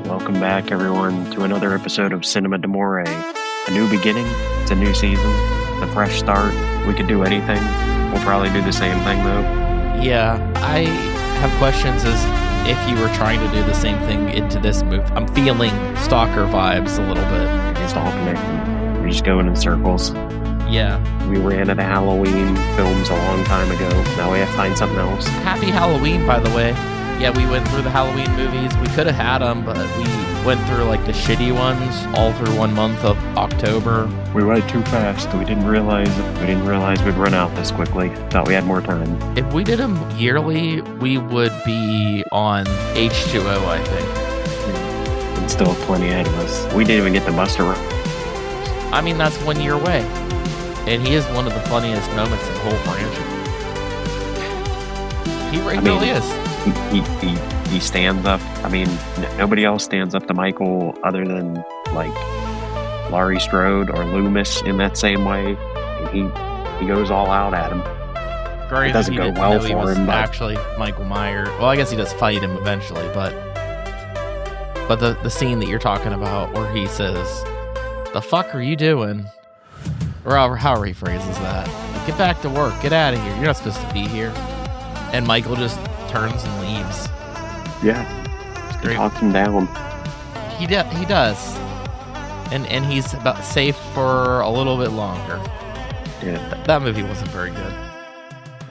Welcome back, everyone, to another episode of Cinema d'Amore. A new beginning, it's a new season, it's a fresh start. We could do anything. We'll probably do the same thing, though. Yeah, I have questions as if you were trying to do the same thing into this movie. I'm feeling Stalker vibes a little bit. It's all connected. We're just going in circles. Yeah. We ran out of Halloween films a long time ago. Now we have to find something else. Happy Halloween, by the way. Yeah, we went through the Halloween movies. We could have had them, but we went through like the shitty ones all through 1 month of October. We went too fast. We didn't realize we'd run out this quickly. Thought we had more time. If we did them yearly, we would be on H2O, I think. And still plenty ahead of us. We didn't even get the Buster. I mean, that's 1 year away. And he is one of the funniest moments in the whole franchise. He really is. He stands up. I mean, nobody else stands up to Michael other than like Laurie Strode or Loomis in that same way. And he goes all out at him. Great. It doesn't go well for him. Actually, Michael Myers. Well, I guess he does fight him eventually, but the scene that you're talking about where he says, "The fuck are you doing?" Or however he phrases that. "Get back to work. Get out of here. You're not supposed to be here." And Michael just turns and leaves. Yeah. He talks him down. He does. And he's about safe for a little bit longer. Yeah. That movie wasn't very good.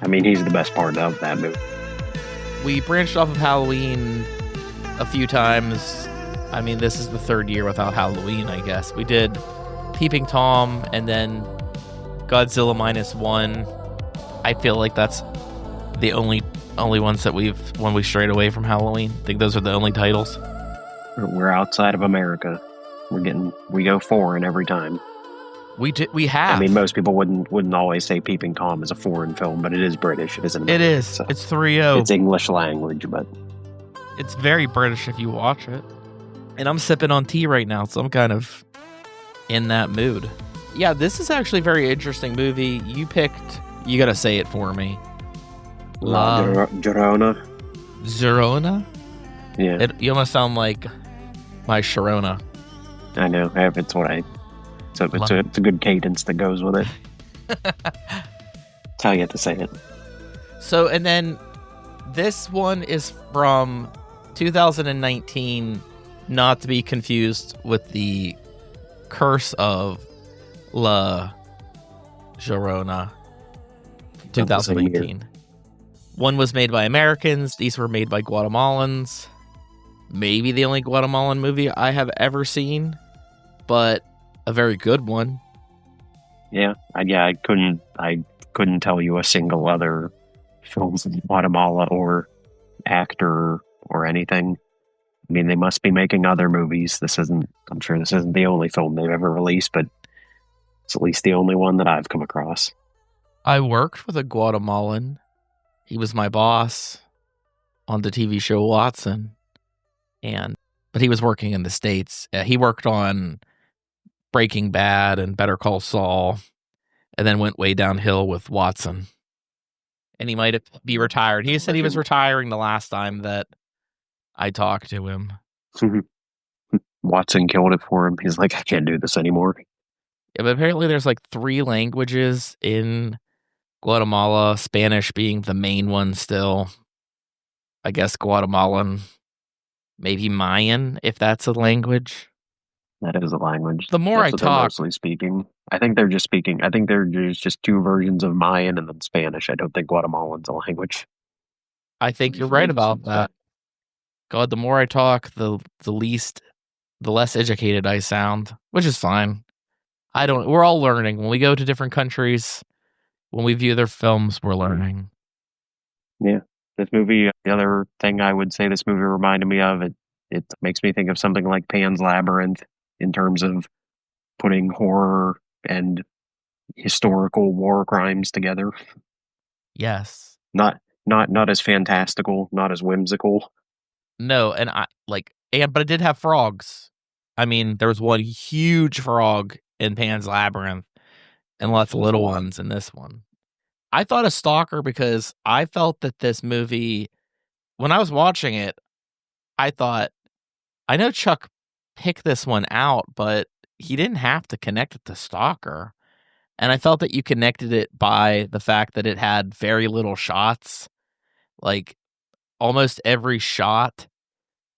I mean, he's the best part of that movie. We branched off of Halloween a few times. I mean, this is the third year without Halloween, I guess. We did Peeping Tom and then Godzilla -1. I feel like that's the only ones that when we strayed away from Halloween. I think those are the only titles. We're outside of America. We go foreign every time. We have. I mean, most people wouldn't always say Peeping Tom is a foreign film, but it is British. It isn't American. It is. So it's 3-0. It's English language, but it's very British if you watch it. And I'm sipping on tea right now, so I'm kind of in that mood. Yeah, this is actually a very interesting movie. You gotta say it for me. Llorona. Llorona? Yeah. You almost sound like my Sharona. I know. It's a good cadence that goes with it. That's how you have to say it. So, and then this one is from 2019, not to be confused with the Curse of La Llorona, 2019. One was made by Americans. These were made by Guatemalans. Maybe the only Guatemalan movie I have ever seen, but a very good one. Yeah, I couldn't tell you a single other film from Guatemala or actor or anything. I mean, they must be making other movies. I'm sure this isn't the only film they've ever released, but it's at least the only one that I've come across. I worked with a Guatemalan. He was my boss on the TV show Watson, but he was working in the States. He worked on Breaking Bad and Better Call Saul, and then went way downhill with Watson. And he might be retired. He said he was retiring the last time that I talked to him. Watson killed it for him. He's like, I can't do this anymore. Yeah, but apparently there's like 3 languages in Guatemala, Spanish being the main one still. I guess Guatemalan, maybe Mayan, if that's a language. That is a language. The more that's I talk, mostly speaking. I think there's just 2 versions of Mayan and then Spanish. I don't think Guatemalan's a language. I think you're right about that. God, the more I talk, the less educated I sound, which is fine. We're all learning. When we go to different countries, when we view their films, we're learning. Yeah. This movie, the other thing I would say this movie reminded me of, it makes me think of something like Pan's Labyrinth in terms of putting horror and historical war crimes together. Yes. Not as fantastical, not as whimsical. No, but it did have frogs. I mean, there was one huge frog in Pan's Labyrinth and lots of little ones in this one. I thought of Stalker because I felt that this movie, when I was watching it, I thought I know Chuck picked this one out, but he didn't have to connect it to Stalker. And I felt that you connected it by the fact that it had very little shots. Like almost every shot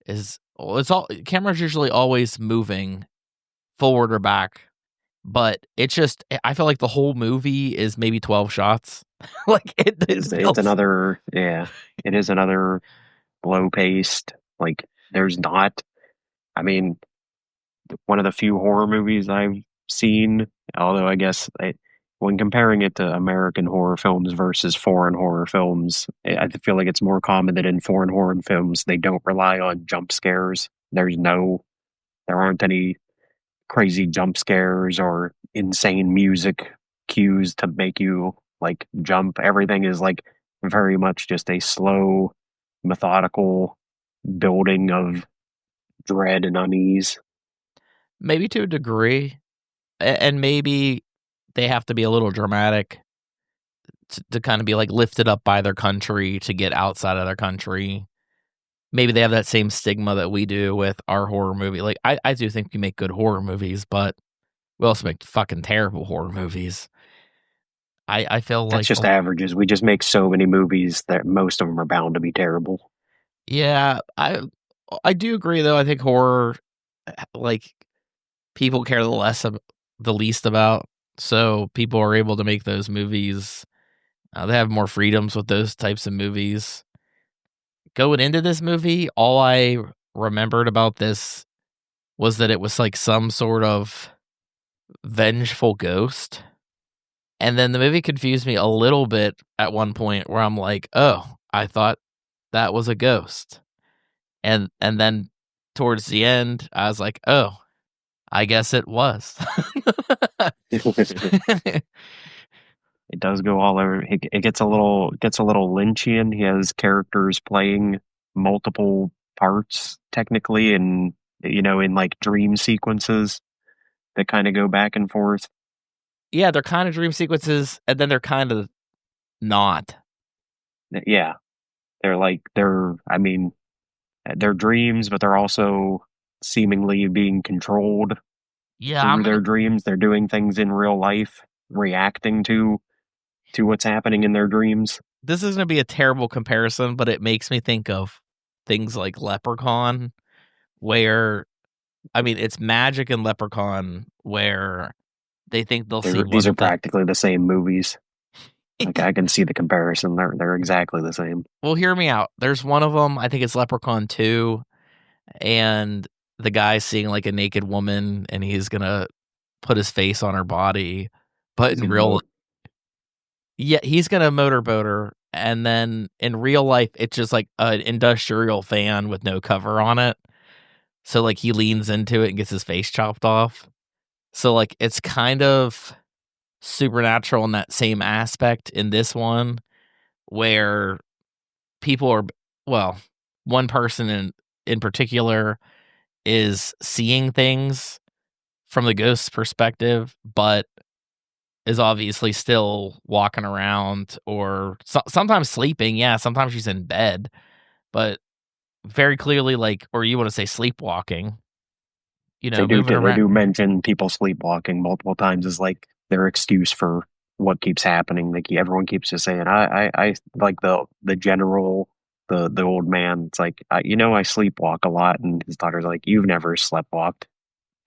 is it's all camera's usually always moving forward or back, but it's just I feel like the whole movie is maybe 12 shots. Like It's feels another, yeah, it is another slow paced. Like there's not. I mean, one of the few horror movies I've seen. Although I guess when comparing it to American horror films versus foreign horror films, I feel like it's more common that in foreign horror films they don't rely on jump scares. There aren't any crazy jump scares or insane music cues to make you like jump. Everything is like very much just a slow, methodical building of dread and unease. maybe to a degree, and maybe they have to be a little dramatic to kind of be like lifted up by their country to get outside of their country. Maybe they have that same stigma that we do with our horror movie. Like I do think we make good horror movies, but we also make fucking terrible horror movies. I feel That's like just averages. We just make so many movies that most of them are bound to be terrible. yeah, I do agree though. I think horror like people care the least about. So people are able to make those movies. They have more freedoms with those types of movies. Going into this movie, all I remembered about this was that it was like some sort of vengeful ghost. And then the movie confused me a little bit at one point where I'm like, "Oh, I thought that was a ghost." And then towards the end, I was like, "Oh, I guess it was." It does go all over. It gets a little Lynchian. He has characters playing multiple parts technically, and in like dream sequences that kind of go back and forth. Yeah, they're kind of dream sequences, and then they're kind of not. Yeah, I mean, they're dreams, but they're also seemingly being controlled Yeah, through their dreams. They're doing things in real life, reacting to what's happening in their dreams. this is going to be a terrible comparison, but it makes me think of things like Leprechaun, where I mean, it's magic and Leprechaun, where they think they'll see These one are of the. practically the same movies. Like I can see the comparison. They're exactly the same. Well, hear me out. There's one of them. I think it's Leprechaun 2, and the guy's seeing like a naked woman, and he's gonna put his face on her body, but He's in gonna real, yeah, he's gonna motorboat her, and then in real life, it's just like an industrial fan with no cover on it. So like he leans into it and gets his face chopped off. So like it's kind of supernatural in that same aspect in this one, where people are well, one person in particular is seeing things from the ghost's perspective, but is obviously still walking around or sometimes sleeping. Yeah, sometimes she's in bed, but very clearly, like, or you want to say sleepwalking, moving they around. do mention people sleepwalking multiple times as like their excuse for what keeps happening. Like everyone keeps just saying, I like the general, the old man. It's like I sleepwalk a lot, and his daughter's like, you've never sleptwalked.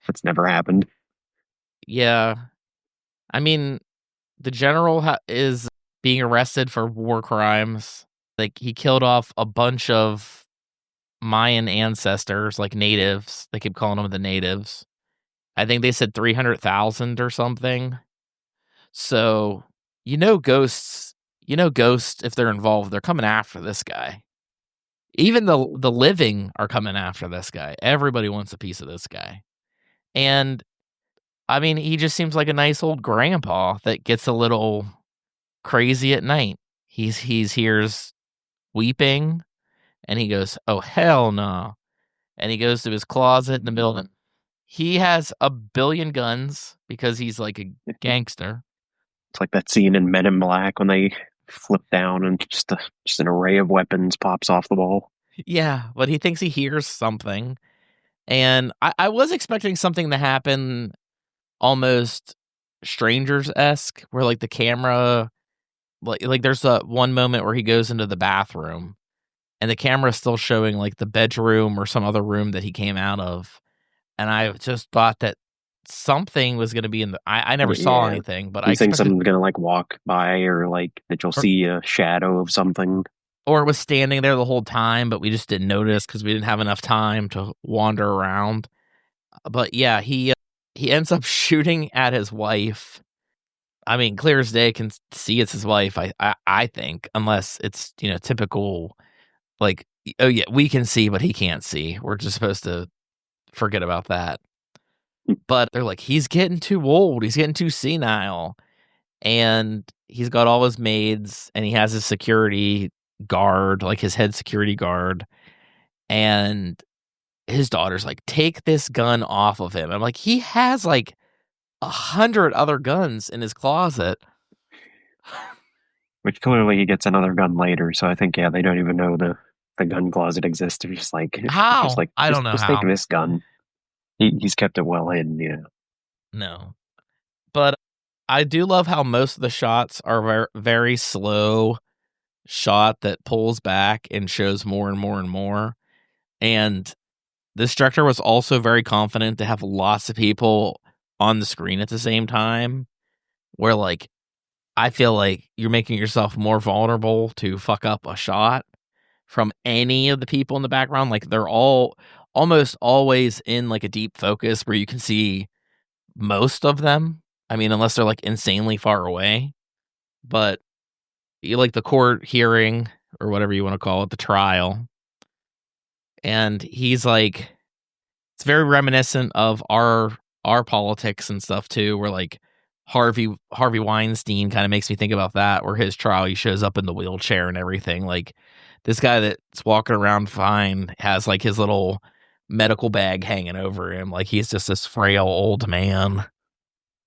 It's never happened. Yeah, I mean, the general is being arrested for war crimes. Like he killed off a bunch of Mayan ancestors, like natives. They keep calling them the natives. I think they said 300,000 or something. So, ghosts, ghosts, if they're involved, they're coming after this guy. Even the living are coming after this guy. Everybody wants a piece of this guy. And I mean, he just seems like a nice old grandpa that gets a little crazy at night. He's hears weeping and he goes, "Oh hell no." And he goes to his closet in the middle of he has a billion guns because he's like a gangster. It's like that scene in Men in Black when they flip down and just an array of weapons pops off the wall. Yeah, but he thinks he hears something. And I was expecting something to happen almost Strangers-esque, where like the camera, like there's a one moment where he goes into the bathroom and the camera's still showing like the bedroom or some other room that he came out of. And I just thought that something was going to be in the. I never saw Yeah. anything, but I You think expected, someone's gonna like walk by, or like that you'll see a shadow of something? or it was standing there the whole time, but we just didn't notice because we didn't have enough time to wander around. But yeah, he ends up shooting at his wife. I mean, clear as day can see it's his wife. I think, unless it's typical, like, oh yeah, we can see, but he can't see. We're just supposed to forget about that. But they're like, he's getting too old. He's getting too senile. And he's got all his maids and he has his security guard, like his head security guard. And his daughter's like, take this gun off of him. I'm like, he has like 100 other guns in his closet. Which clearly he gets another gun later. So I think they don't even know the gun closet exists. They're just like How? I don't know just take how. this gun. He's kept it well hidden. No. But I do love how most of the shots are very, very slow shot that pulls back and shows more and more and more. And this director was also very confident to have lots of people on the screen at the same time, where like I feel like you're making yourself more vulnerable to fuck up a shot from any of the people in the background. Like they're all almost always in like a deep focus where you can see most of them. I mean, unless they're like insanely far away. But you like the court hearing or whatever you want to call it, the trial. And he's like, it's very reminiscent of our politics and stuff too, where like Harvey Weinstein kind of makes me think about that, where his trial, he shows up in the wheelchair and everything. Like this guy that's walking around fine has like his little medical bag hanging over him, like he's just this frail old man.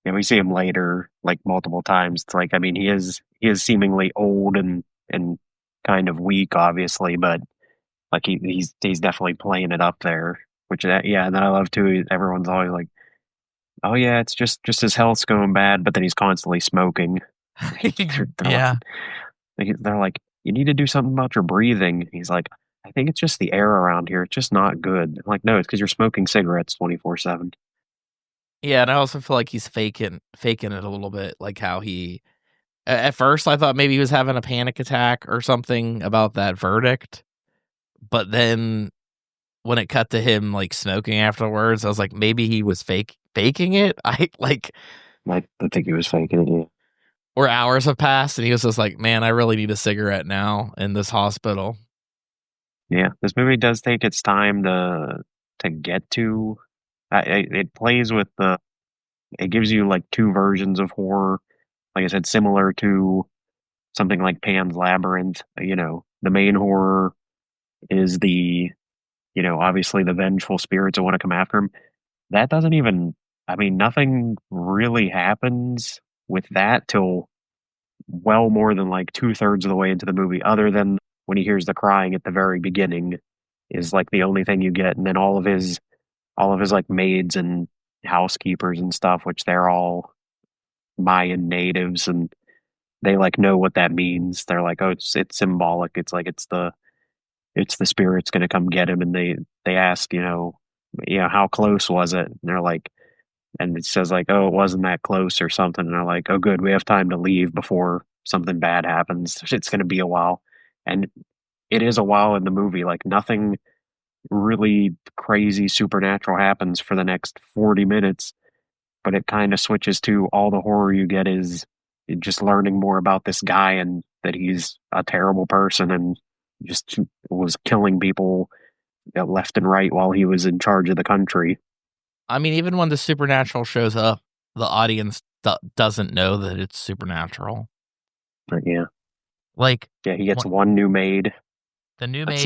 And we see him later, like multiple times. It's like, I mean, he is seemingly old and kind of weak, obviously, but like he's definitely playing it up there. Which yeah, and then I love too. Everyone's always like, "Oh yeah, it's just his health's going bad," but then he's constantly smoking. They're like, Yeah. they're like, "You need to do something about your breathing." He's like, "I think it's just the air around here. It's just not good." I'm like, no, it's because you're smoking cigarettes 24/7. Yeah, and I also feel like he's faking it a little bit, like how he at first I thought maybe he was having a panic attack or something about that verdict, but then when it cut to him like smoking afterwards, I was like, maybe he was faking it. I like, I think he was faking it. Yeah. or hours have passed and he was just like, man, I really need a cigarette now in this hospital. Yeah, this movie does take its time to get to. It plays with it gives you like two versions of horror. Like I said, similar to something like Pan's Labyrinth. The main horror is obviously the vengeful spirits that want to come after him. That doesn't even. I mean, nothing really happens with that till well more than like 2/3 of the way into the movie, other than when he hears the crying at the very beginning, is like the only thing you get, and then all of his like maids and housekeepers and stuff, which they're all Mayan natives, and they like know what that means. They're like, oh, it's symbolic. It's like it's the spirit's gonna come get him, and they ask, how close was it? And they're like, and it says like, oh, it wasn't that close or something. And they're like, oh, good, we have time to leave before something bad happens. It's gonna be a while, and it is a while in the movie. Like nothing really crazy supernatural happens for the next 40 minutes, but it kind of switches to all the horror you get is just learning more about this guy and that he's a terrible person and just was killing people left and right while he was in charge of the country. I mean, even when the supernatural shows up, the audience doesn't know that it's supernatural. But yeah, Like, he gets one new maid. the new That maid,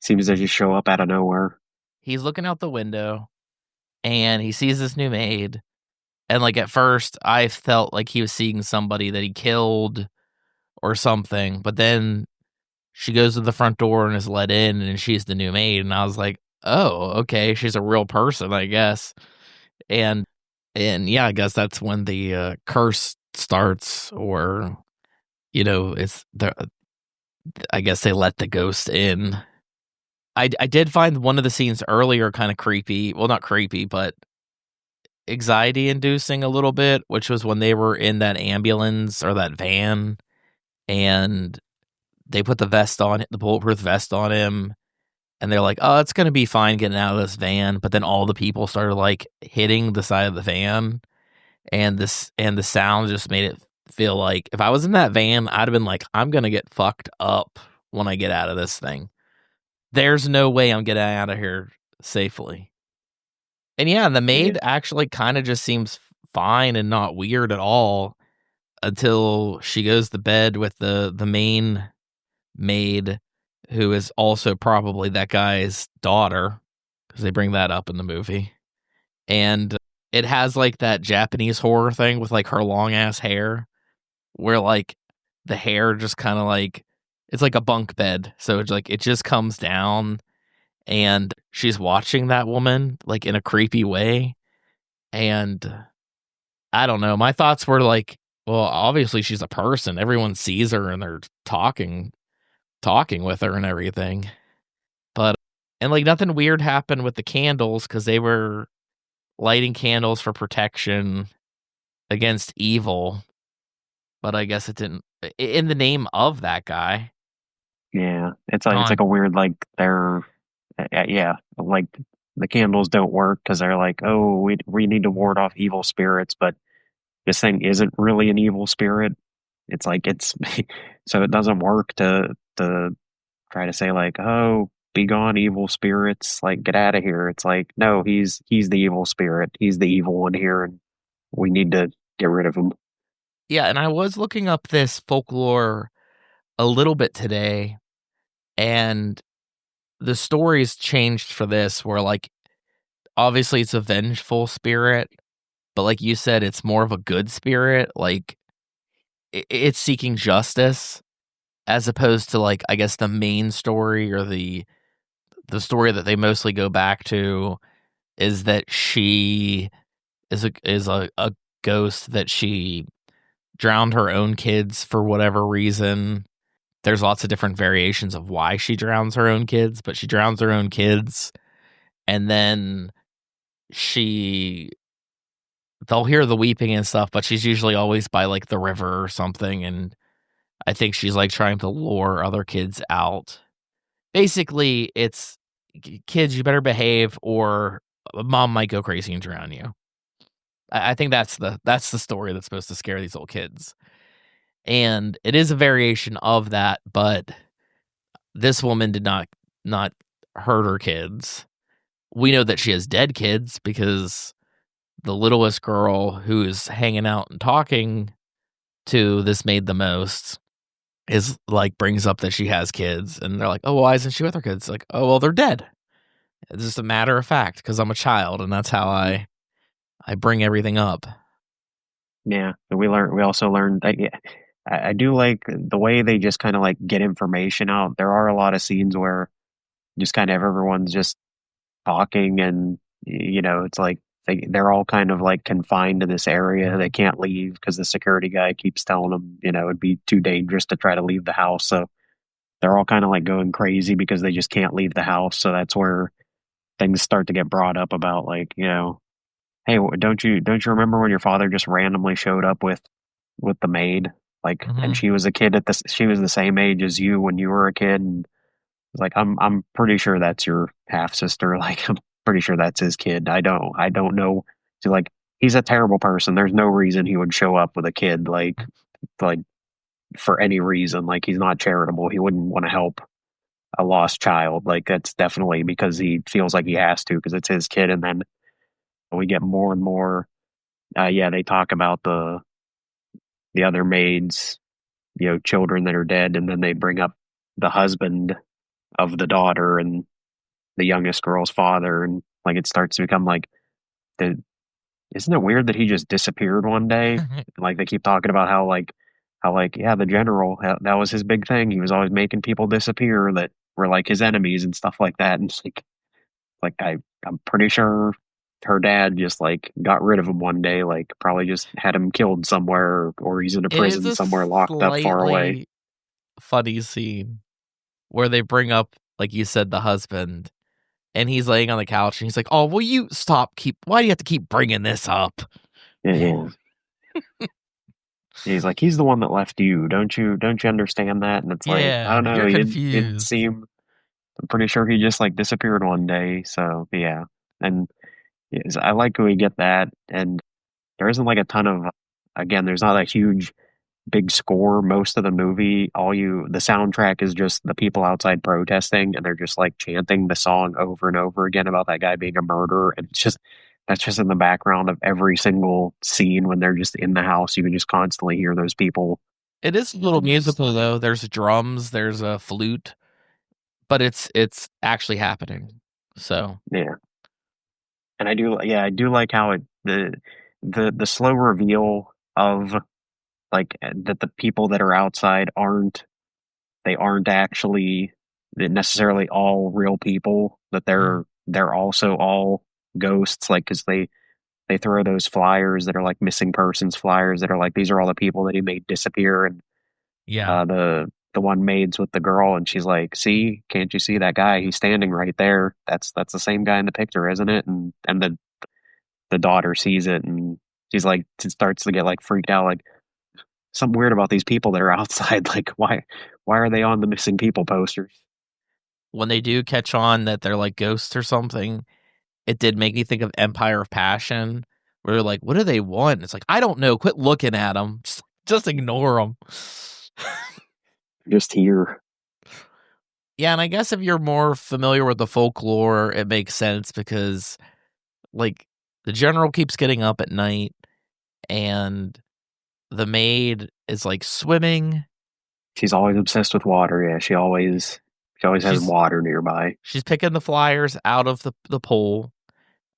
seems to just show up out of nowhere. he's looking out the window and he sees this new maid. And like at first, I felt like he was seeing somebody that he killed or something. But then she goes to the front door and is let in, and she's the new maid. And I was like, oh, okay, she's a real person, I guess. And yeah, I guess that's when the curse starts, or it's the I guess they let the ghost in. I did find one of the scenes earlier kind of creepy. Well, not creepy, but anxiety inducing a little bit, which was when they were in that ambulance or that van, and they put the bulletproof vest on him, and they're like, "Oh, it's gonna be fine getting out of this van." But then all the people started like hitting the side of the van, and the sound just made it feel like if I was in that van, I'd have been like, "I'm gonna get fucked up when I get out of this thing. There's no way I'm getting out of here safely." And yeah, the Yeah. maid actually kind of just seems fine and not weird at all until she goes to bed with the main maid, who is also probably that guy's daughter, because they bring that up in the movie. And it has like that Japanese horror thing with like her long ass hair, where like the hair just kind of like it's like a bunk bed, so it's like it just comes down, and she's watching that woman like in a creepy way. And I don't know, my thoughts were like, well, obviously she's a person, everyone sees her and they're talking with her and everything. But and like nothing weird happened with the candles, because they were lighting candles for protection against evil. But I guess it didn't, in the name of that guy. Yeah, it's Con like a weird like they're yeah, like the candles don't work because they're like, oh, we need to ward off evil spirits, but this thing isn't really an evil spirit. It's like it's so it doesn't work to try to say like, oh, be gone, evil spirits, like get out of here. It's like, no, he's the evil spirit. He's the evil one here, and we need to get rid of him. Yeah, and I was looking up this folklore a little bit today, and the stories changed for this, where like obviously it's a vengeful spirit, but like you said, it's more of a good spirit. Like it's seeking justice, as opposed to like I guess the main story, or the story that they mostly go back to, is that she is a ghost, that she drowned her own kids for whatever reason. There's lots of different variations of why she drowns her own kids, but she drowns her own kids, and then she they'll hear the weeping and stuff, but she's usually always by like the river or something, and I think she's like trying to lure other kids out. Basically, it's kids, you better behave, or mom might go crazy and drown you. I think that's the story that's supposed to scare these little kids. And it is a variation of that, but this woman did not hurt her kids. We know that she has dead kids, because the littlest girl who's hanging out and talking to this maid the most is like brings up that she has kids, and they're like, "Oh, why isn't she with her kids?" Like, "Oh, well, they're dead." It's just a matter of fact, because I'm a child, and that's how I bring everything up. Yeah, and we also learned that yeah, I do like the way they just kind of like get information out. There are a lot of scenes where just kind of everyone's just talking, and it's like they're all kind of like confined to this area. They can't leave because the security guy keeps telling them, it'd be too dangerous to try to leave the house. So they're all kind of like going crazy because they just can't leave the house. So that's where things start to get brought up about like, hey, don't you remember when your father just randomly showed up with the maid? Like, and Mhm. she was a kid she was the same age as you when you were a kid, and it's like I'm pretty sure that's your half sister. Like I'm pretty sure that's his kid. I don't know. So like he's a terrible person. There's no reason he would show up with a kid like for any reason. Like he's not charitable. He wouldn't want to help a lost child. Like that's definitely because he feels like he has to because it's his kid. And then we get more and more. Yeah, they talk about the other maids, children that are dead, and then they bring up the husband of the daughter and the youngest girl's father, and like it starts to become like, the, isn't it weird that he just disappeared one day? Like they keep talking about how yeah, the general, that was his big thing. He was always making people disappear that were like his enemies and stuff like that. And it's Like I'm pretty sure her dad just like got rid of him one day, like probably just had him killed somewhere, or he's in a It is prison a somewhere locked up far away. slightly funny scene where they bring up, like you said, the husband, and he's laying on the couch, and he's like, "Oh, will you stop? Why do you have to keep bringing this up?" Yeah. He's like, he's the one that left you. Don't you understand that? And it's like, I Yeah, don't know. you're He didn't confused. seem. I'm pretty sure he just like disappeared one day. So yeah, and yes, I like when we get that. And there isn't like a ton of. Again, there's not a huge big score. Most of the movie, the soundtrack is just the people outside protesting, and they're just like chanting the song over and over again about that guy being a murderer, and it's just that's just in the background of every single scene when they're just in the house. You can just constantly hear those people. It is a little musical though. There's drums, there's a flute, but it's actually happening. So Yeah, and I do like how the slow reveal of like that the people that are outside aren't actually necessarily all real people, that mm, they're also all ghosts, like because they throw those flyers that are like missing persons flyers that are like these are all the people that he made disappear. And yeah, the one maid's with the girl, and she's like, see, can't you see that guy, he's standing right there, that's the same guy in the picture, isn't it? And the daughter sees it, and she's like, starts to get like freaked out, like something weird about these people that are outside. Like why are they on the missing people posters? when they do catch on that they're like ghosts or something, it did make me think of Empire of Passion, where they're like, "What do they want?" It's like, I don't know. Quit looking at them. Just ignore them. Just here. Yeah, and I guess if you're more familiar with the folklore, it makes sense because like the general keeps getting up at night and the maid is like swimming. She's always obsessed with water. Yeah, she always has She's water nearby. she's picking the flyers out of the pool,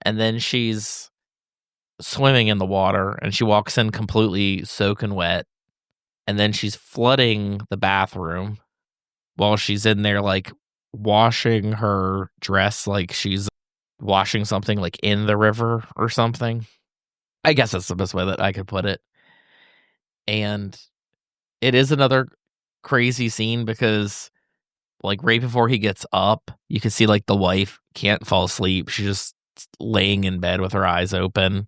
and then she's swimming in the water, and she walks in completely soaking wet, and then she's flooding the bathroom while she's in there like washing her dress like she's washing something like in the river or something. I guess that's the best way that I could put it. And it is another crazy scene because like right before he gets up, you can see like the wife can't fall asleep. She's just laying in bed with her eyes open,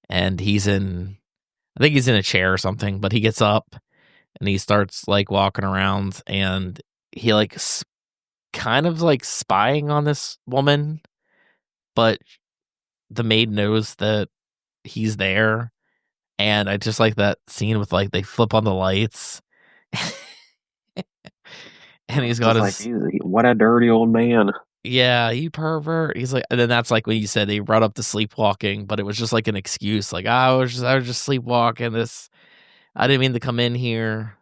and I think he's in a chair or something, but he gets up and he starts like walking around, and he like kind of like spying on this woman, but the maid knows that he's there. And I just like that scene with like they flip on the lights and he's got Just like, his, what a dirty old man. yeah, you pervert. He's like, and then that's like when you said they brought up the sleepwalking, but it was just like an excuse. Like, I was just sleepwalking. I didn't mean to come in here.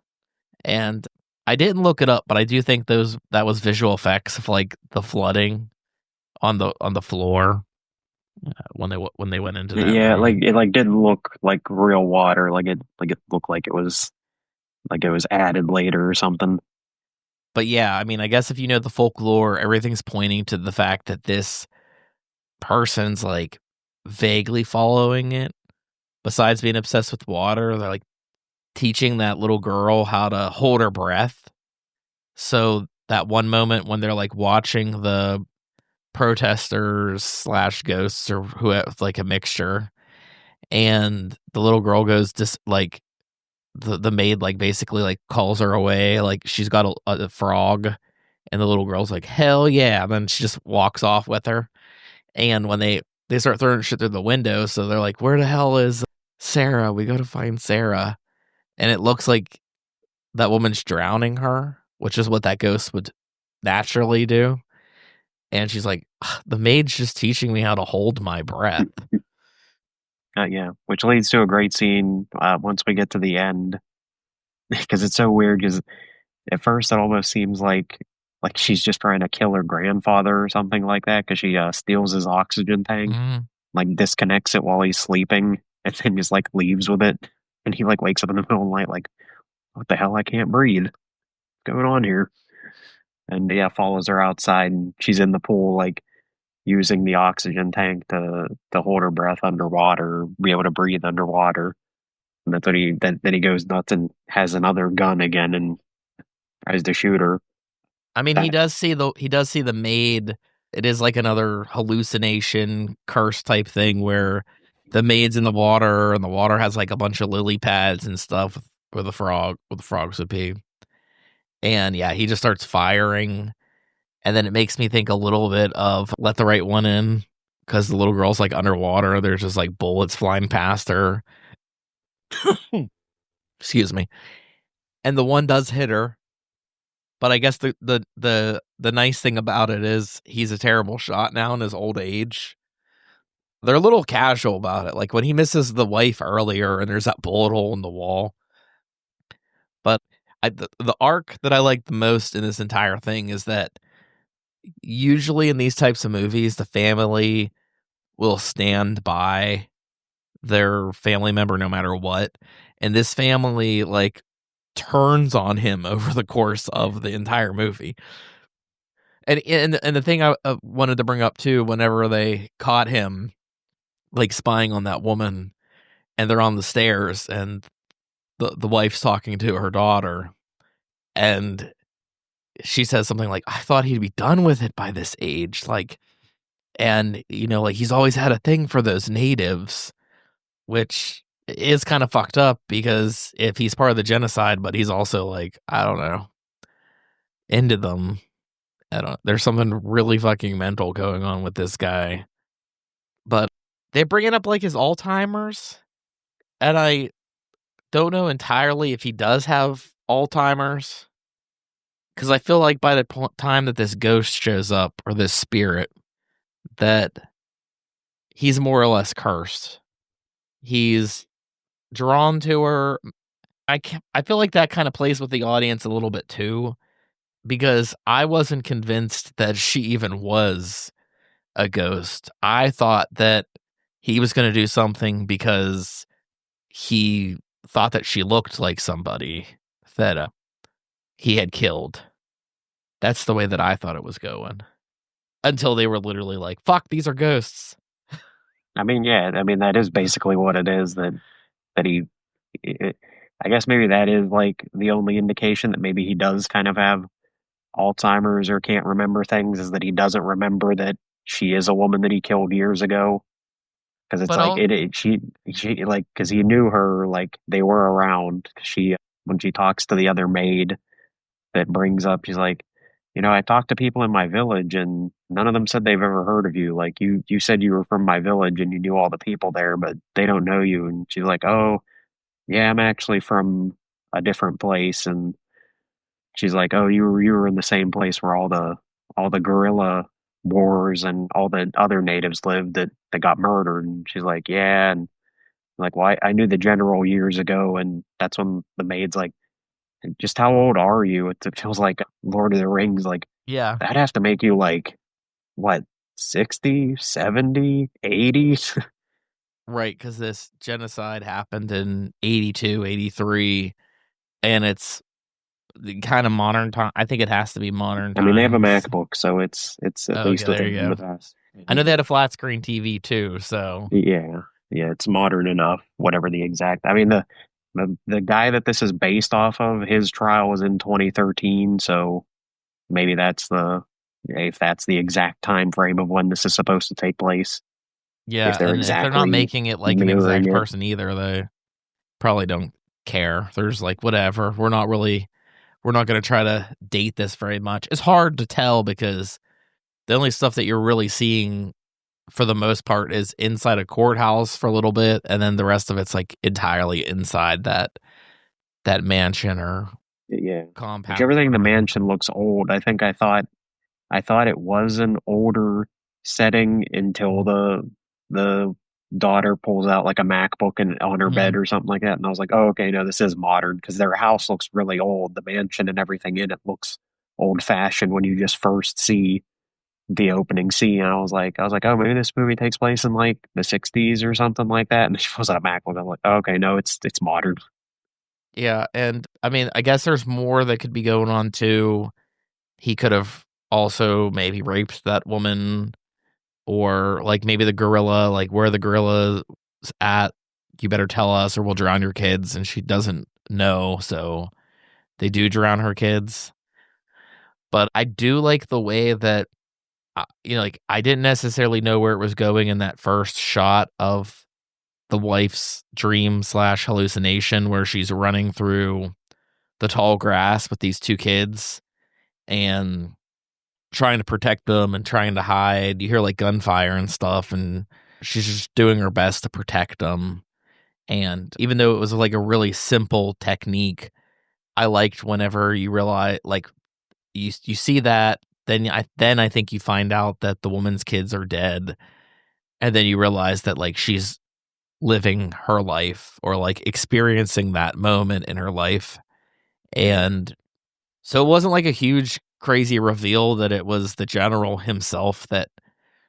And I didn't look it up, but I do think that was visual effects of like the flooding on the floor when they went into that Yeah, like room. it like didn't look like real water. Like it looked like it was added later or something. But yeah, I mean, I guess if you know the folklore, everything's pointing to the fact that this person's like vaguely following it. Besides being obsessed with water, they're like teaching that little girl how to hold her breath. So that one moment when they're like watching the protesters slash ghosts or who have like a mixture, and the little girl goes just like the maid like basically like calls her away, like she's got a frog, and the little girl's like hell yeah, and then she just walks off with her. And when they start throwing shit through the window, so they're like, where the hell is Sarah? We gotta find Sarah. And it looks like that woman's drowning her, which is what that ghost would naturally do. And she's like, the maid's just teaching me how to hold my breath. Yeah, which leads to a great scene once we get to the end, because it's so weird. Because at first it almost seems like she's just trying to kill her grandfather or something like that, because she steals his oxygen tank, Mm. like disconnects it while he's sleeping, and then just like leaves with it, and he like wakes up in the middle of the night like, what the hell? I can't breathe. What's going on here? And yeah, follows her outside, and she's in the pool like using the oxygen tank to hold her breath underwater, be able to breathe underwater. And that's when then he goes nuts and has another gun again and tries to shoot her. I mean, That he does see the maid. It is like another hallucination curse type thing where the maid's in the water and the water has like a bunch of lily pads and stuff where the frogs would be. And yeah, he just starts firing. And then it makes me think a little bit of Let the Right One In, because the little girl's like underwater. There's just like bullets flying past her. Excuse me. And the one does hit her. But I guess the nice thing about it is he's a terrible shot now in his old age. They're a little casual about it. Like when he misses the wife earlier and there's that bullet hole in the wall. But the arc that I like the most in this entire thing is that usually in these types of movies, the family will stand by their family member no matter what. And this family like turns on him over the course of the entire movie. And the thing I wanted to bring up too, whenever they caught him like spying on that woman, and they're on the stairs, and the wife's talking to her daughter, and she says something like, "I thought he'd be done with it by this age," like, and like he's always had a thing for those natives, which is kind of fucked up because if he's part of the genocide, but he's also like, I don't know, into them. There's something really fucking mental going on with this guy. But they're bringing up like his Alzheimer's, and I don't know entirely if he does have Alzheimer's, because I feel like by the time that this ghost shows up, or this spirit, that he's more or less cursed. He's drawn to her. I feel like that kind of plays with the audience a little bit too, because I wasn't convinced that she even was a ghost. I thought that he was going to do something because he thought that she looked like somebody that he had killed. That's the way that I thought it was going. Until they were literally like, fuck, these are ghosts. I mean, yeah, I mean that is basically what it is that he. It, I guess maybe that is like the only indication that maybe he does kind of have Alzheimer's or can't remember things is that he doesn't remember that she is a woman that he killed years ago. Because it's But like I'll, she like because he knew her, like they were around. She when she talks to the other maid that brings up, she's like, I talked to people in my village and none of them said they've ever heard of you. Like you said you were from my village and you knew all the people there, but they don't know you. And she's like, oh yeah, I'm actually from a different place. And she's like, oh, you were in the same place where all the guerrilla wars and all the other natives lived that got murdered. And she's like, yeah. And like, well, I knew the general years ago. And that's when the maid's like, just how old are you? It feels like Lord of the Rings. Like, yeah, that'd have to make you like, what, 60, 70, 80? right, because this genocide happened in 82, 83, and it's the kind of modern time. I think it has to be modern I mean, they have a times. MacBook, so it's at Oh, okay, least there you within the go. past. I know they had a flat screen TV too, so Yeah, yeah, it's modern enough. Whatever the exact. I mean, the guy that this is based off of, his trial was in 2013, so maybe if that's the exact time frame of when this is supposed to take place. If yeah. they're And if they're not exactly making it like an mirroring exact it. person either, they probably don't care. There's like, whatever. We're not going to try to date this very much. It's hard to tell because the only stuff that you're really seeing for the most part is inside a courthouse for a little bit, and then the rest of it's like entirely inside that mansion or Yeah. Which compound. everything in the mansion looks old. I thought it was an older setting until the daughter pulls out like a MacBook and on her Mhm. bed or something like that, and I was like, oh, okay, no, this is modern because their house looks really old. The mansion and everything in it looks old fashioned when you just first see the opening scene. I was like, oh, maybe this movie takes place in like the '60s or something like that. And she pulls out a MacBook. I'm like, oh, okay, no, it's modern. Yeah, and I mean, I guess there's more that could be going on too. He could have also maybe raped that woman or like maybe the gorilla, like where the gorilla's at, you better tell us or we'll drown your kids. And she doesn't know, so they do drown her kids. But I do like the way that, like I didn't necessarily know where it was going in that first shot of the wife's dream slash hallucination where she's running through the tall grass with these two kids and trying to protect them and trying to hide. You hear like gunfire and stuff, and she's just doing her best to protect them. And even though it was like a really simple technique, I liked whenever you realize, like, you see that, then I think you find out that the woman's kids are dead, and then you realize that like she's living her life or like experiencing that moment in her life. And so it wasn't like a huge crazy reveal that it was the general himself that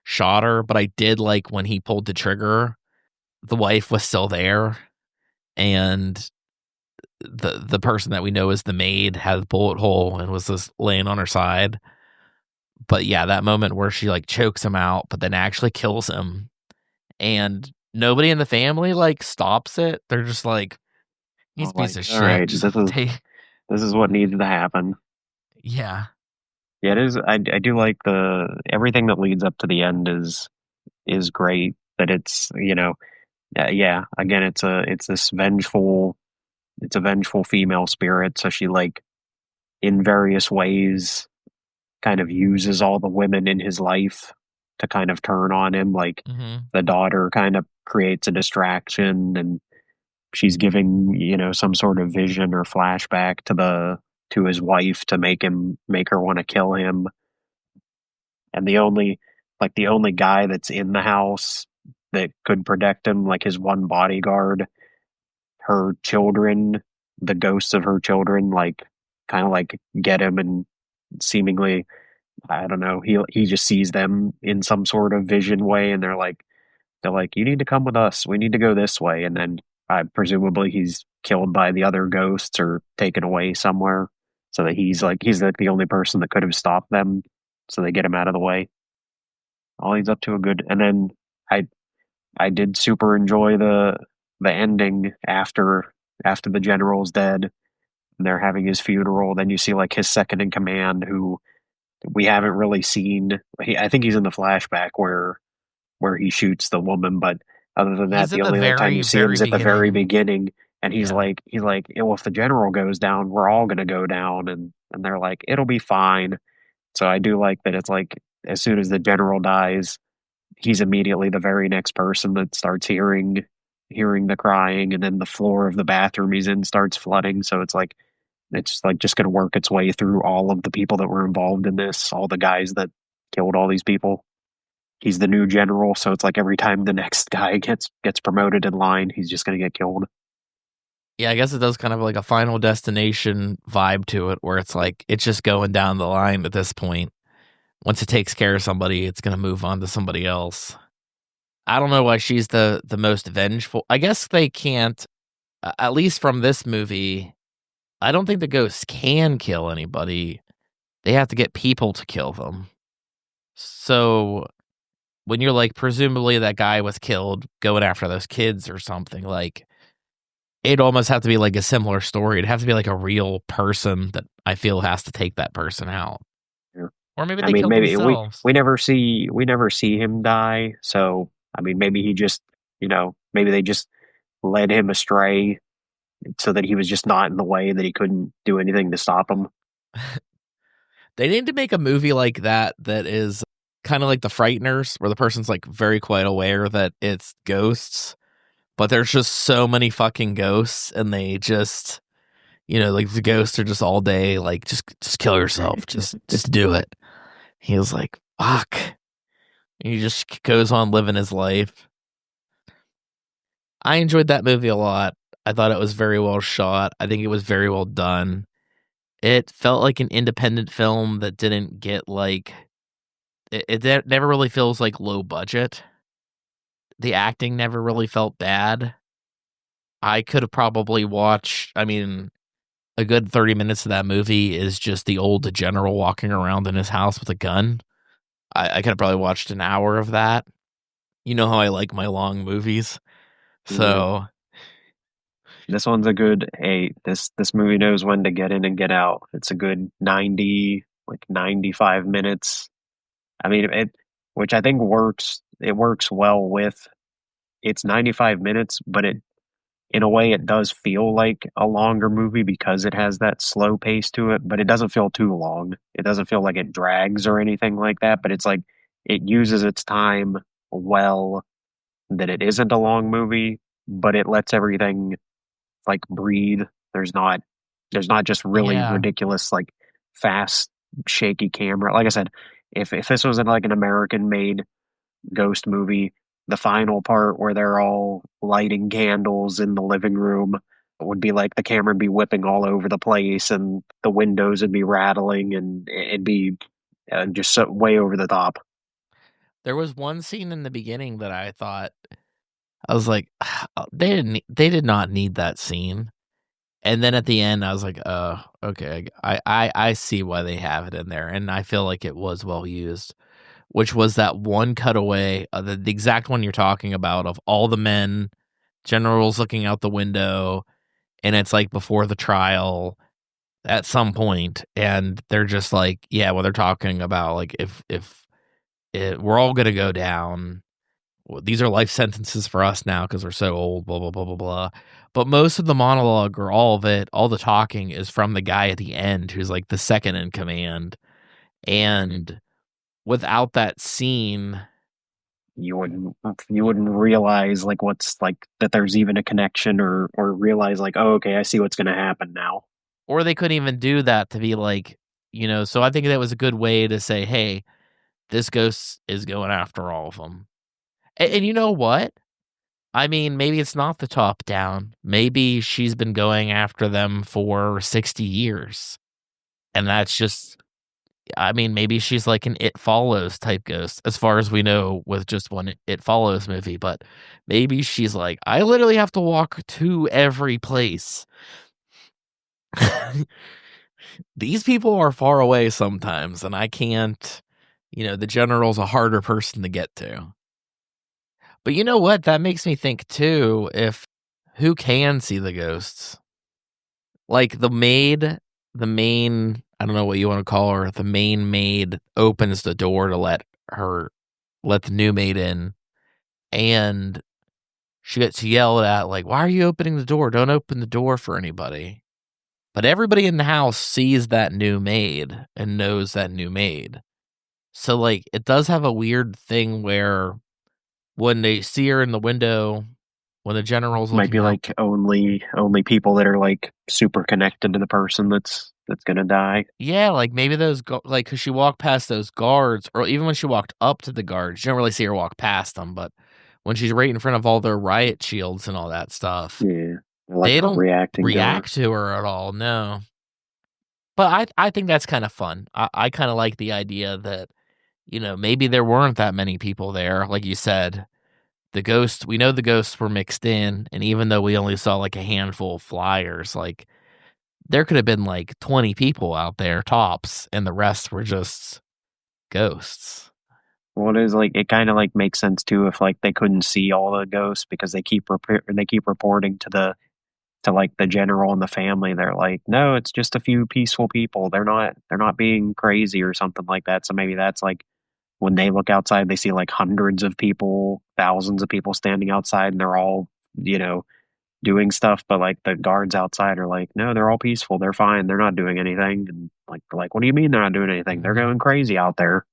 shot her, but I did like when he pulled the trigger, the wife was still there, and the person that we know as the maid had a bullet hole and was just laying on her side. But yeah, that moment where she like chokes him out, but then actually kills him, and nobody in the family like stops it. They're just like, he's a Like, piece of all shit. right, Just take, this is what needs to happen. yeah. Yeah, it is. I do like everything that leads up to the end is great. That it's, yeah. Again, it's this it's a vengeful female spirit. So she like in various ways kind of uses all the women in his life to kind of turn on him. Like Hmm. the daughter kind of creates a distraction, and she's giving some sort of vision or flashback to his wife to make her want to kill him. And the only guy that's in the house that could protect him, like his one bodyguard, her children, the ghosts of her children, like kind of like get him, and seemingly, I don't know, he just sees them in some sort of vision way, and they're like, you need to come with us, we need to go this way. And then presumably he's killed by the other ghosts or taken away somewhere, so that he's like the only person that could have stopped them, so they get him out of the way. All leads up to a good. And then I I did super enjoy the ending after the general's dead and they're having his funeral. Then you see like his second in command, who we haven't really seen. I think he's in the flashback where he shoots the woman, but other than that, He's in the the only other time you very, see him very is at the very beginning. beginning. And he's Yeah. like, well, if the general goes down, we're all gonna go down. And they're like, it'll be fine. So I do like that. It's like as soon as the general dies, he's immediately the very next person that starts hearing the crying, and then the floor of the bathroom he's in starts flooding. So it's like just going to work its way through all of the people that were involved in this, all the guys that killed all these people. He's the new general, so it's like every time the next guy gets promoted in line, he's just going to get killed. Yeah, I guess it does kind of like a Final Destination vibe to it, where it's like it's just going down the line at this point. Once it takes care of somebody, it's going to move on to somebody else. I don't know why she's the most vengeful. I guess they can't, at least from this movie, I don't think the ghosts can kill anybody. They have to get people to kill them. So when you're like, presumably that guy was killed going after those kids or something, like it'd almost have to be like a similar story. It'd have to be like a real person that I feel has to take that person out. Yeah. Or maybe I they mean, killed maybe we themselves. we never see we never see him die. So I mean, maybe he just maybe they just led him astray so that he was just not in the way, that he couldn't do anything to stop him. They need to make a movie like that is kind of like The Frighteners, where the person's like very quite aware that it's ghosts, but there's just so many fucking ghosts, and they just, like the ghosts are just all day like just kill yourself, just do it. He was like, fuck. And he just goes on living his life. I enjoyed that movie a lot. I thought it was very well shot. I think it was very well done. It felt like an independent film that didn't get like it never really feels like low budget. The acting never really felt bad. I could have probably watched, I mean, a good 30 minutes of that movie is just the old general walking around in his house with a gun. I could have probably watched an hour of that. You know how I like my long movies. So This one's a good this movie knows when to get in and get out. It's a good 95 minutes. I mean it which I think works well with it's 95 minutes, but it in a way it does feel like a longer movie because it has that slow pace to it, but it doesn't feel too long. It doesn't feel like it drags or anything like that, but it's like it uses its time well that it isn't a long movie, but it lets everything like breathe. There's not just really yeah. ridiculous like fast shaky camera. Like I said, if this was like an American made ghost movie, the final part where they're all lighting candles in the living room would be like the camera would be whipping all over the place and the windows would be rattling and it'd be just so way over the top. There was one scene in the beginning that I thought I was like, they did not need that scene. And then at the end, I was like, okay, I see why they have it in there, and I feel like it was well used. Which was that one cutaway, the exact one you're talking about, of all the men, generals looking out the window, and it's like before the trial at some point, and they're just like, yeah, well, they're talking about like if we're all gonna go down. These are life sentences for us now because we're so old, blah, blah, blah, blah, blah. But most of the monologue or all of it, all the talking is from the guy at the end who's like the second in command. And without that scene, You wouldn't realize like what's like that there's even a connection or realize like, oh, okay, I see what's going to happen now. or they couldn't even do that to be like, so I think that was a good way to say, hey, this ghost is going after all of them. And you know what? I mean, maybe it's not the top down. Maybe she's been going after them for 60 years. And that's just, I mean, maybe she's like an It Follows type ghost, as far as we know with just one It Follows movie. But maybe she's like, I literally have to walk to every place. These people are far away sometimes, and I can't, the general's a harder person to get to. But you know what? That makes me think too, if who can see the ghosts? Like the main, I don't know what you want to call her, the main maid opens the door to let the new maid in, and she gets yelled at, like, why are you opening the door? Don't open the door for anybody. But everybody in the house sees that new maid and knows that new maid. So, like, it does have a weird thing where when they see her in the window, when the general's Might be looking out, like only people that are like super connected to the person that's gonna die. yeah, like maybe those, like, because she walked past those guards, or even when she walked up to the guards, you don't really see her walk past them, but when she's right in front of all their riot shields and all that stuff, Yeah, like they not don't reacting to her. react to her at all, no. But I think that's kind of fun. I kind of like the idea that, maybe there weren't that many people there. Like you said, we know the ghosts were mixed in, and even though we only saw like a handful of flyers, like there could have been like 20 people out there tops, and the rest were just ghosts. Well, it is like it kind of like makes sense too if like they couldn't see all the ghosts because they keep reporting to like the general and the family. They're like, no, it's just a few peaceful people. They're not being crazy or something like that. So maybe that's like when they look outside, they see like hundreds of people, thousands of people standing outside, and they're all doing stuff. But like the guards outside are like, no, they're all peaceful. They're fine. They're not doing anything. And like, what do you mean they're not doing anything? They're Mhm. going crazy out there.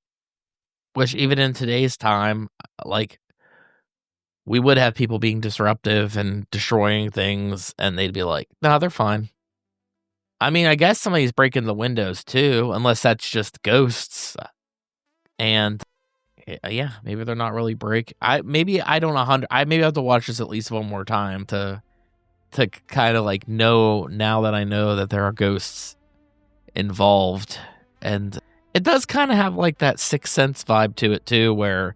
Which even in today's time, like we would have people being disruptive and destroying things, and they'd be like, "No, they're fine." I mean, I guess somebody's breaking the windows too, unless that's just ghosts. And yeah, maybe they're not really maybe I don't 100. I maybe have to watch this at least one more time to kind of like know, now that I know that there are ghosts involved, and it does kind of have like that Sixth Sense vibe to it too, where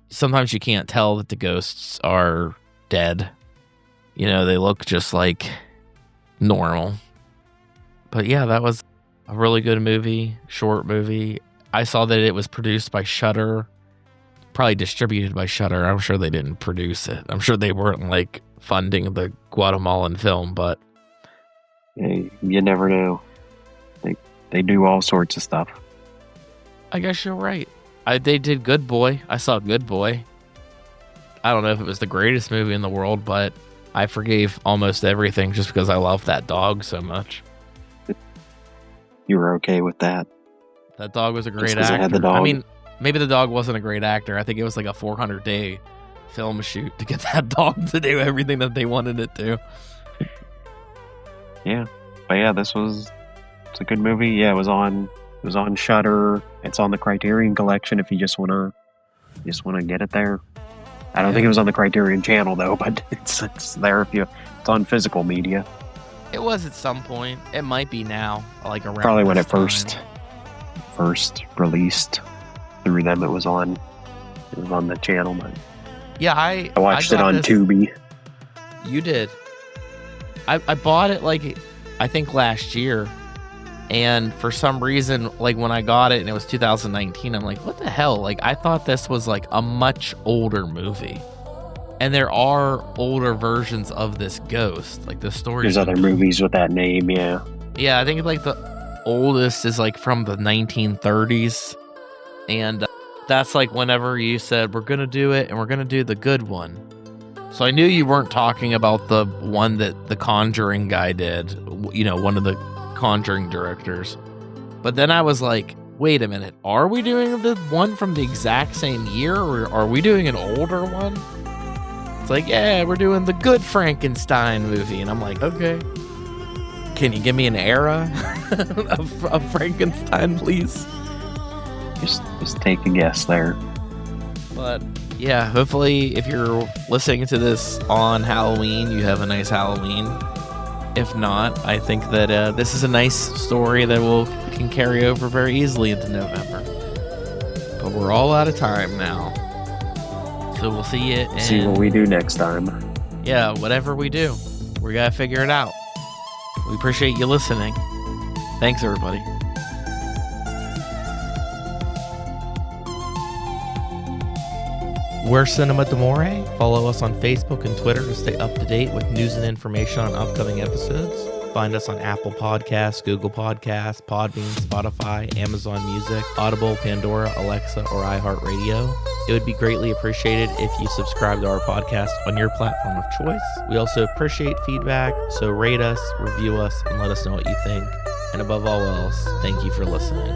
sometimes you can't tell that the ghosts are dead. They look just like normal. But yeah, that was a really good movie, short movie. I saw that it was produced by Shudder, probably distributed by Shudder. I'm sure they didn't produce it. I'm sure they weren't like funding the Guatemalan film, but Hey, you never know. They do all sorts of stuff. I guess you're right. They did Good Boy. I saw Good Boy. I don't know if it was the greatest movie in the world, but I forgave almost everything just because I love that dog so much. You were okay with that? That dog was a great 'cause it actor. had the dog? I mean, maybe the dog wasn't a great actor. I think it was like a 400-day film shoot to get that dog to do everything that they wanted it to. Yeah. But yeah, it's a good movie. Yeah, it was on Shudder. It's on the Criterion Collection if you just wanna get it there. I don't think it was on the Criterion Channel though, but it's there if it's on physical media. It was at some point. It might be now, like around Probably when this it time. first released through them. It was on the channel, but Yeah, I watched it got on this- Tubi. You did. I bought it like I think last year, and for some reason, like when I got it and it was 2019, I'm like, what the hell? Like I thought this was like a much older movie, and there are older versions of this ghost. Like the story. There's other movies with that name, yeah. Yeah, I think like the oldest is like from the 1930s, and that's like whenever you said we're gonna do it and we're gonna do the good one. So I knew you weren't talking about the one that the Conjuring guy did, you know, one of the Conjuring directors. But then I was like, wait a minute, are we doing the one from the exact same year, or are we doing an older one? It's like, yeah, we're doing the good Frankenstein movie. And I'm like, okay. Can you give me an era of Frankenstein, please? Just take a guess there. But yeah, hopefully if you're listening to this on Halloween, you have a nice Halloween. If not, I think that this is a nice story that can carry over very easily into November. But we're all out of time now. So we'll see you. See what we do next time. Yeah, whatever we do, we gotta figure it out. We appreciate you listening. Thanks, everybody. We're Cinema D'Amore. Follow us on Facebook and Twitter to stay up to date with news and information on upcoming episodes. Find us on Apple Podcasts, Google Podcasts, Podbean, Spotify, Amazon Music, Audible, Pandora, Alexa, or iHeartRadio. It would be greatly appreciated if you subscribe to our podcast on your platform of choice. We also appreciate feedback, so rate us, review us, and let us know what you think. And above all else, thank you for listening.